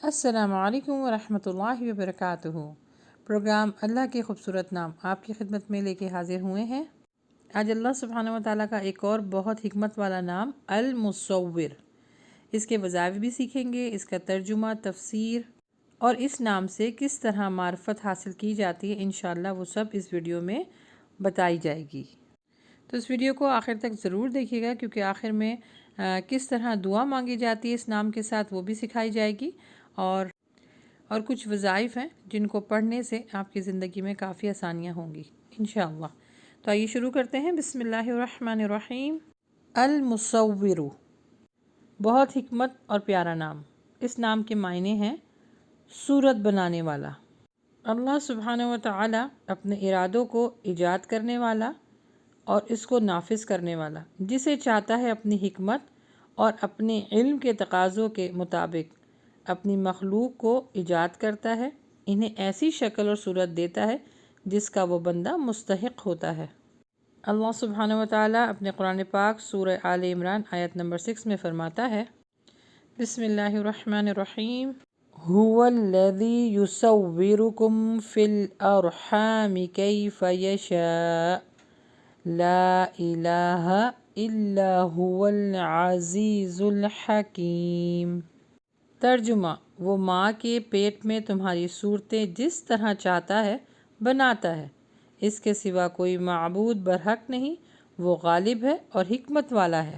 السلام علیکم ورحمۃ اللہ وبرکاتہ۔ پروگرام اللہ کے خوبصورت نام آپ کی خدمت میں لے کے حاضر ہوئے ہیں۔ آج اللہ سبحانہ و تعالیٰ کا ایک اور بہت حکمت والا نام المصور، اس کے وظائف بھی سیکھیں گے، اس کا ترجمہ، تفسیر اور اس نام سے کس طرح معرفت حاصل کی جاتی ہے، انشاءاللہ وہ سب اس ویڈیو میں بتائی جائے گی۔ تو اس ویڈیو کو آخر تک ضرور دیکھیے گا، کیونکہ آخر میں کس طرح دعا مانگی جاتی ہے اس نام کے ساتھ وہ بھی سکھائی جائے گی، اور کچھ وظائف ہیں جن کو پڑھنے سے آپ کی زندگی میں کافی آسانیاں ہوں گی انشاءاللہ۔ تو آئیے شروع کرتے ہیں۔ بسم اللہ الرحمن الرحیم۔ المصور، بہت حکمت اور پیارا نام۔ اس نام کے معنی ہیں صورت بنانے والا۔ اللہ سبحانہ و تعالی اپنے ارادوں کو ایجاد کرنے والا اور اس کو نافذ کرنے والا، جسے چاہتا ہے اپنی حکمت اور اپنے علم کے تقاضوں کے مطابق اپنی مخلوق کو ایجاد کرتا ہے، انہیں ایسی شکل اور صورت دیتا ہے جس کا وہ بندہ مستحق ہوتا ہے۔ اللہ سبحانہ و تعالیٰ اپنے قرآن پاک سورہ آل عمران آیت نمبر 6 میں فرماتا ہے، بسم اللہ الرحمن الرحیم، هو الذی یصورکم فی الارحام کیف یشاء لا الہ الا هو العزیز الحکیم۔ ترجمہ، وہ ماں کے پیٹ میں تمہاری صورتیں جس طرح چاہتا ہے بناتا ہے، اس کے سوا کوئی معبود برحق نہیں، وہ غالب ہے اور حکمت والا ہے۔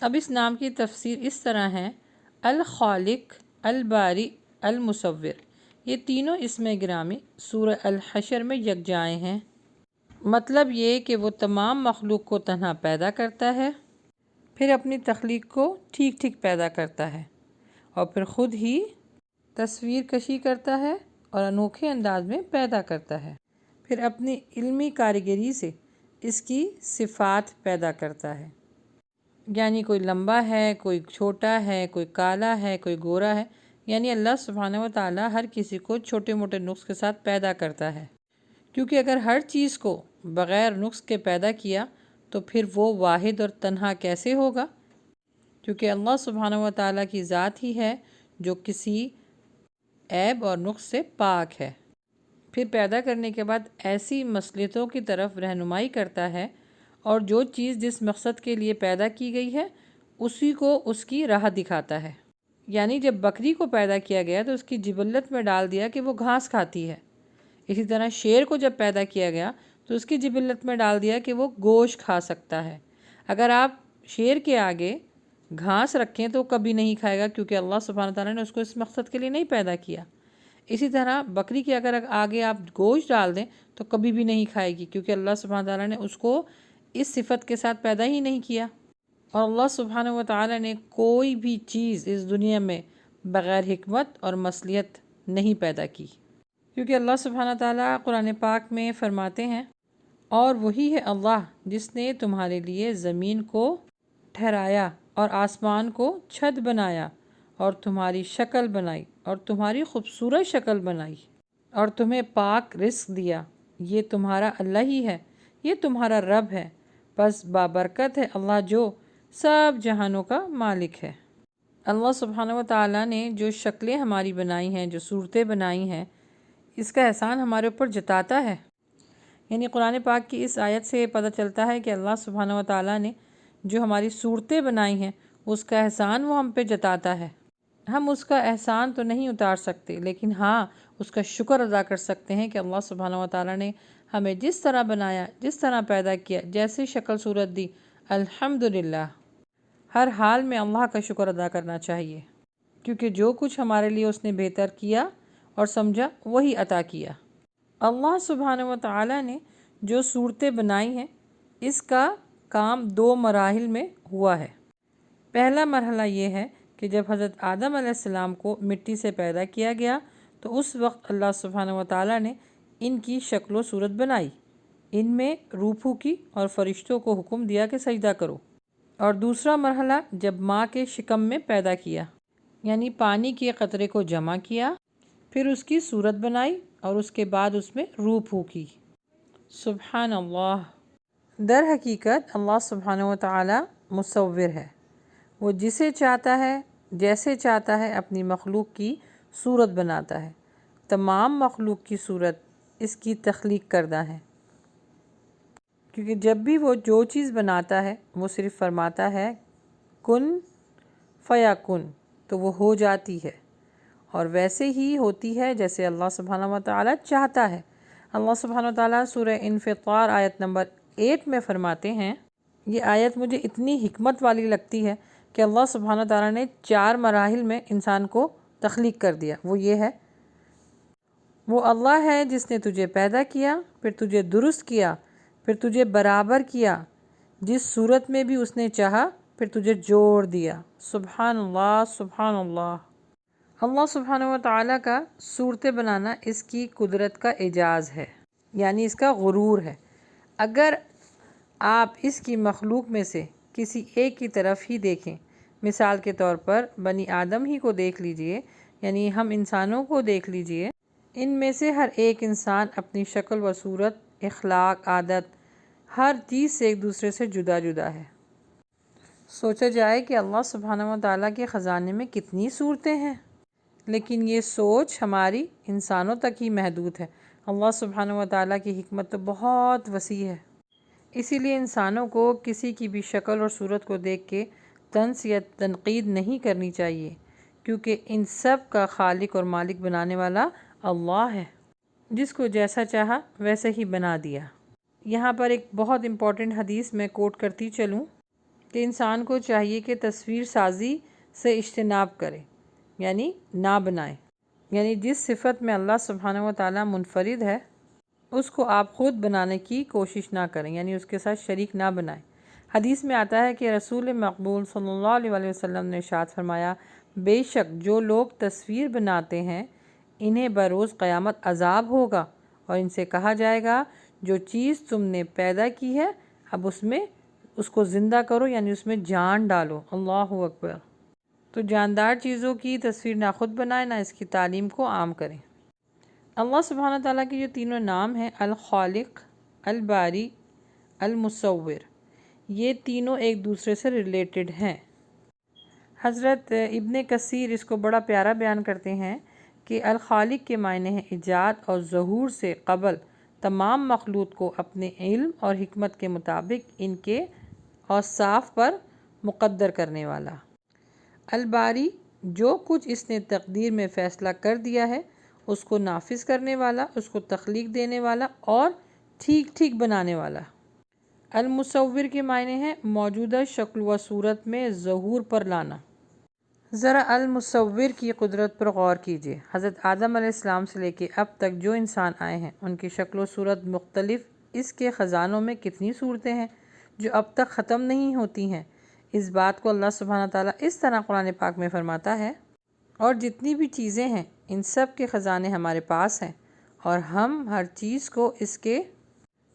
اب اس نام کی تفسیر اس طرح ہے، الخالق، الباری، المصور، یہ تینوں اسم گرامی سورہ الحشر میں یکجائے ہیں۔ مطلب یہ کہ وہ تمام مخلوق کو تنہا پیدا کرتا ہے، پھر اپنی تخلیق کو ٹھیک ٹھیک پیدا کرتا ہے، اور پھر خود ہی تصویر کشی کرتا ہے اور انوکھے انداز میں پیدا کرتا ہے، پھر اپنی علمی کاریگری سے اس کی صفات پیدا کرتا ہے، یعنی کوئی لمبا ہے، کوئی چھوٹا ہے، کوئی کالا ہے، کوئی گورا ہے، یعنی اللہ سبحانہ و تعالیٰ ہر کسی کو چھوٹے موٹے نقص کے ساتھ پیدا کرتا ہے، کیونکہ اگر ہر چیز کو بغیر نقص کے پیدا کیا تو پھر وہ واحد اور تنہا کیسے ہوگا، کیونکہ اللہ سبحانہ و تعالیٰ کی ذات ہی ہے جو کسی عیب اور نقص سے پاک ہے۔ پھر پیدا کرنے کے بعد ایسی مصلحتوں کی طرف رہنمائی کرتا ہے، اور جو چیز جس مقصد کے لیے پیدا کی گئی ہے اسی کو اس کی راہ دکھاتا ہے۔ یعنی جب بکری کو پیدا کیا گیا تو اس کی جبلت میں ڈال دیا کہ وہ گھاس کھاتی ہے، اسی طرح شیر کو جب پیدا کیا گیا تو اس کی جبلت میں ڈال دیا کہ وہ گوشت کھا سکتا ہے۔ اگر آپ شیر کے آگے گھاس رکھیں تو کبھی نہیں کھائے گا، کیونکہ اللہ سبحانہ تعالیٰ نے اس کو اس مقصد کے لیے نہیں پیدا کیا۔ اسی طرح بکری کے اگر آگے آپ گوشت ڈال دیں تو کبھی بھی نہیں کھائے گی، کیونکہ اللہ سبحانہ تعالیٰ نے اس کو اس صفت کے ساتھ پیدا ہی نہیں کیا۔ اور اللہ سبحانہ و تعالیٰ نے کوئی بھی چیز اس دنیا میں بغیر حکمت اور مصلحت نہیں پیدا کی، کیونکہ اللہ سبحانہ تعالیٰ قرآن پاک میں فرماتے ہیں، اور وہی ہے اللہ جس نے تمہارے لیے زمین کو ٹھہرایا اور آسمان کو چھت بنایا اور تمہاری شکل بنائی اور تمہاری خوبصورت شکل بنائی اور تمہیں پاک رزق دیا، یہ تمہارا اللہ ہی ہے، یہ تمہارا رب ہے، بس بابرکت ہے اللہ جو سب جہانوں کا مالک ہے۔ اللہ سبحانہ و تعالیٰ نے جو شکلیں ہماری بنائی ہیں، جو صورتیں بنائی ہیں، اس کا احسان ہمارے اوپر جتاتا ہے۔ یعنی قرآن پاک کی اس آیت سے پتہ چلتا ہے کہ اللہ سبحانہ و تعالیٰ نے جو ہماری صورتیں بنائی ہیں اس کا احسان وہ ہم پہ جتاتا ہے۔ ہم اس کا احسان تو نہیں اتار سکتے، لیکن ہاں اس کا شکر ادا کر سکتے ہیں کہ اللہ سبحانہ و تعالیٰ نے ہمیں جس طرح بنایا، جس طرح پیدا کیا، جیسی شکل صورت دی، الحمدللہ، ہر حال میں اللہ کا شکر ادا کرنا چاہیے، کیونکہ جو کچھ ہمارے لیے اس نے بہتر کیا اور سمجھا وہی عطا کیا۔ اللہ سبحانہ و تعالیٰ نے جو صورتیں بنائی ہیں اس کا کام 2 مراحل میں ہوا ہے۔ پہلا مرحلہ یہ ہے کہ جب حضرت آدم علیہ السلام کو مٹی سے پیدا کیا گیا تو اس وقت اللہ سبحانہ و تعالیٰ نے ان کی شکل و صورت بنائی، ان میں روح پھونکی اور فرشتوں کو حکم دیا کہ سجدہ کرو۔ اور دوسرا مرحلہ جب ماں کے شکم میں پیدا کیا، یعنی پانی کے قطرے کو جمع کیا، پھر اس کی صورت بنائی اور اس کے بعد اس میں روح پھونکی۔ سبحان اللہ۔ در حقیقت اللہ سبحانہ و تعالیٰ مصور ہے، وہ جسے چاہتا ہے، جیسے چاہتا ہے اپنی مخلوق کی صورت بناتا ہے، تمام مخلوق کی صورت اس کی تخلیق کردہ ہے، کیونکہ جب بھی وہ جو چیز بناتا ہے وہ صرف فرماتا ہے کن فیکن، تو وہ ہو جاتی ہے، اور ویسے ہی ہوتی ہے جیسے اللہ سبحانہ و تعالیٰ چاہتا ہے۔ اللہ سبحانہ و تعالیٰ سورہ انفطار آیت نمبر 8 میں فرماتے ہیں، یہ آیت مجھے اتنی حکمت والی لگتی ہے کہ اللہ سبحانہ و تعالیٰ نے 4 مراحل میں انسان کو تخلیق کر دیا۔ وہ یہ ہے، وہ اللہ ہے جس نے تجھے پیدا کیا، پھر تجھے درست کیا، پھر تجھے برابر کیا جس صورت میں بھی اس نے چاہا، پھر تجھے جوڑ دیا۔ سبحان اللہ، سبحان اللہ۔ اللہ سبحانہ و تعالیٰ کا صورتیں بنانا اس کی قدرت کا اعجاز ہے، یعنی اس کا غرور ہے۔ اگر آپ اس کی مخلوق میں سے کسی ایک کی طرف ہی دیکھیں، مثال کے طور پر بنی آدم ہی کو دیکھ لیجئے، یعنی ہم انسانوں کو دیکھ لیجئے، ان میں سے ہر ایک انسان اپنی شکل و صورت، اخلاق، عادت، ہر چیز سے ایک دوسرے سے جدا جدا ہے۔ سوچا جائے کہ اللہ سبحانہ و تعالیٰ کے خزانے میں کتنی صورتیں ہیں، لیکن یہ سوچ ہماری انسانوں تک ہی محدود ہے۔ اللہ سبحانہ و تعالیٰ کی حکمت تو بہت وسیع ہے، اسی لیے انسانوں کو کسی کی بھی شکل اور صورت کو دیکھ کے طنز یا تنقید نہیں کرنی چاہیے، کیونکہ ان سب کا خالق اور مالک بنانے والا اللہ ہے، جس کو جیسا چاہا ویسے ہی بنا دیا۔ یہاں پر ایک بہت امپورٹنٹ حدیث میں کوٹ کرتی چلوں کہ انسان کو چاہیے کہ تصویر سازی سے اجتناب کرے، یعنی نہ بنائے، یعنی جس صفت میں اللہ سبحانہ و تعالیٰ منفرد ہے اس کو آپ خود بنانے کی کوشش نہ کریں، یعنی اس کے ساتھ شریک نہ بنائیں۔ حدیث میں آتا ہے کہ رسول مقبول صلی اللہ علیہ وسلم نے ارشاد فرمایا، بے شک جو لوگ تصویر بناتے ہیں انہیں بروز قیامت عذاب ہوگا، اور ان سے کہا جائے گا جو چیز تم نے پیدا کی ہے اب اس کو زندہ کرو، یعنی اس میں جان ڈالو۔ اللہ اکبر۔ تو جاندار چیزوں کی تصویر نہ خود بنائیں، نہ اس کی تعلیم کو عام کریں۔ اللہ سبحانہ تعالیٰ کے جو تینوں نام ہیں، الخالق، الباری، المصور، یہ تینوں ایک دوسرے سے ریلیٹڈ ہیں۔ حضرت ابن کثیر اس کو بڑا پیارا بیان کرتے ہیں کہ الخالق کے معنی ہیں ایجاد اور ظہور سے قبل تمام مخلوق کو اپنے علم اور حکمت کے مطابق ان کے اوصاف پر مقدر کرنے والا۔ الباری، جو کچھ اس نے تقدیر میں فیصلہ کر دیا ہے اس کو نافذ کرنے والا، اس کو تخلیق دینے والا اور ٹھیک ٹھیک بنانے والا۔ المصور کے معنی ہیں موجودہ شکل و صورت میں ظہور پر لانا۔ ذرا المصور کی قدرت پر غور کیجئے۔ حضرت آدم علیہ السلام سے لے کے اب تک جو انسان آئے ہیں ان کی شکل و صورت مختلف، اس کے خزانوں میں کتنی صورتیں ہیں جو اب تک ختم نہیں ہوتی ہیں۔ اس بات کو اللہ سبحانہ تعالیٰ اس طرح قرآن پاک میں فرماتا ہے، اور جتنی بھی چیزیں ہیں ان سب کے خزانے ہمارے پاس ہیں، اور ہم ہر چیز کو اس کے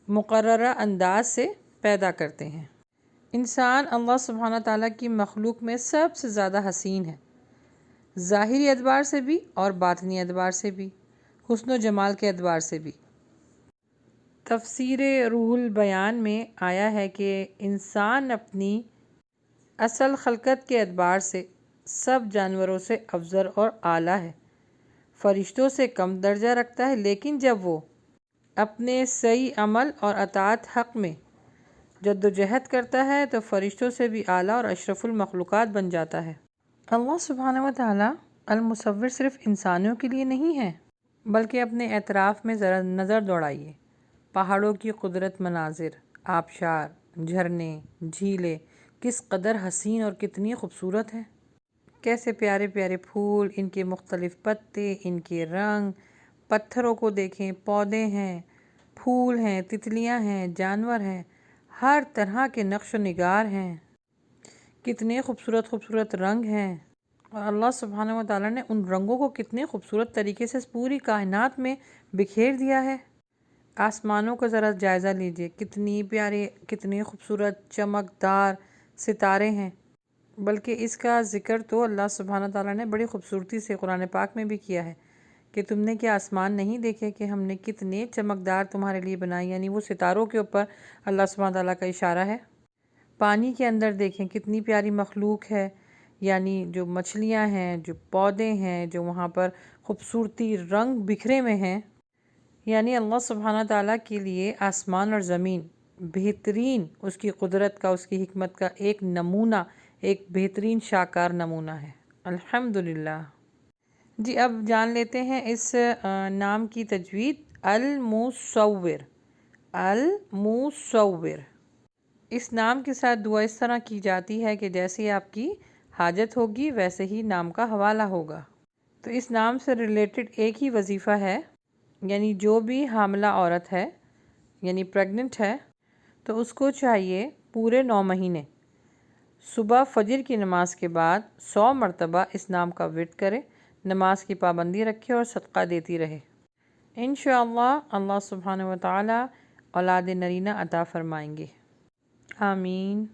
مقررہ انداز سے پیدا کرتے ہیں۔ انسان اللہ سبحانہ تعالیٰ کی مخلوق میں سب سے زیادہ حسین ہے، ظاہری اعتبار سے بھی اور باطنی اعتبار سے بھی، حسن و جمال کے اعتبار سے بھی۔ تفسیر روح البیان میں آیا ہے کہ انسان اپنی اصل خلقت کے اعتبار سے سب جانوروں سے افضل اور اعلیٰ ہے، فرشتوں سے کم درجہ رکھتا ہے، لیکن جب وہ اپنے صحیح عمل اور اطاعت حق میں جد و جہد کرتا ہے تو فرشتوں سے بھی اعلیٰ اور اشرف المخلوقات بن جاتا ہے۔ اللہ سبحانہ و تعالیٰ المصور صرف انسانوں کے لیے نہیں ہے، بلکہ اپنے اطراف میں ذرا نظر دوڑائیے، پہاڑوں کی قدرت، مناظر، آبشار، جھرنے، جھیلیں کس قدر حسین اور کتنی خوبصورت ہیں، کیسے پیارے پیارے پھول، ان کے مختلف پتے، ان کے رنگ، پتھروں کو دیکھیں، پودے ہیں، پھول ہیں، تتلیاں ہیں، جانور ہیں، ہر طرح کے نقش و نگار ہیں، کتنے خوبصورت خوبصورت رنگ ہیں، اور اللہ سبحانہ و تعالیٰ نے ان رنگوں کو کتنے خوبصورت طریقے سے پوری کائنات میں بکھیر دیا ہے۔ آسمانوں کا ذرا جائزہ لیجئے، کتنی پیارے، کتنے خوبصورت چمکدار ستارے ہیں، بلکہ اس کا ذکر تو اللہ سبحانہ تعالیٰ نے بڑی خوبصورتی سے قرآن پاک میں بھی کیا ہے کہ تم نے کیا آسمان نہیں دیکھے کہ ہم نے کتنے چمکدار تمہارے لیے بنائے، یعنی وہ ستاروں کے اوپر اللہ سبحانہ تعالیٰ کا اشارہ ہے۔ پانی کے اندر دیکھیں کتنی پیاری مخلوق ہے، یعنی جو مچھلیاں ہیں، جو پودے ہیں، جو وہاں پر خوبصورتی رنگ بکھرے میں ہیں، یعنی اللہ سبحانہ تعالیٰ کے لیے آسمان اور زمین بہترین اس کی قدرت کا، اس کی حکمت کا ایک نمونہ، ایک بہترین شاکار نمونہ ہے۔ الحمدللہ۔ جی اب جان لیتے ہیں اس نام کی تجوید، المصور۔ المصور، اس نام کے ساتھ دعا اس طرح کی جاتی ہے کہ جیسے آپ کی حاجت ہوگی ویسے ہی نام کا حوالہ ہوگا۔ تو اس نام سے ریلیٹڈ ایک ہی وظیفہ ہے، یعنی جو بھی حاملہ عورت ہے، یعنی پریگننٹ ہے، تو اس کو چاہیے پورے 9 مہینے صبح فجر کی نماز کے بعد 100 مرتبہ اس نام کا ورد کرے، نماز کی پابندی رکھے اور صدقہ دیتی رہے۔ انشاءاللہ اللہ سبحانہ و تعالی اولاد نرینہ عطا فرمائیں گے۔ آمین۔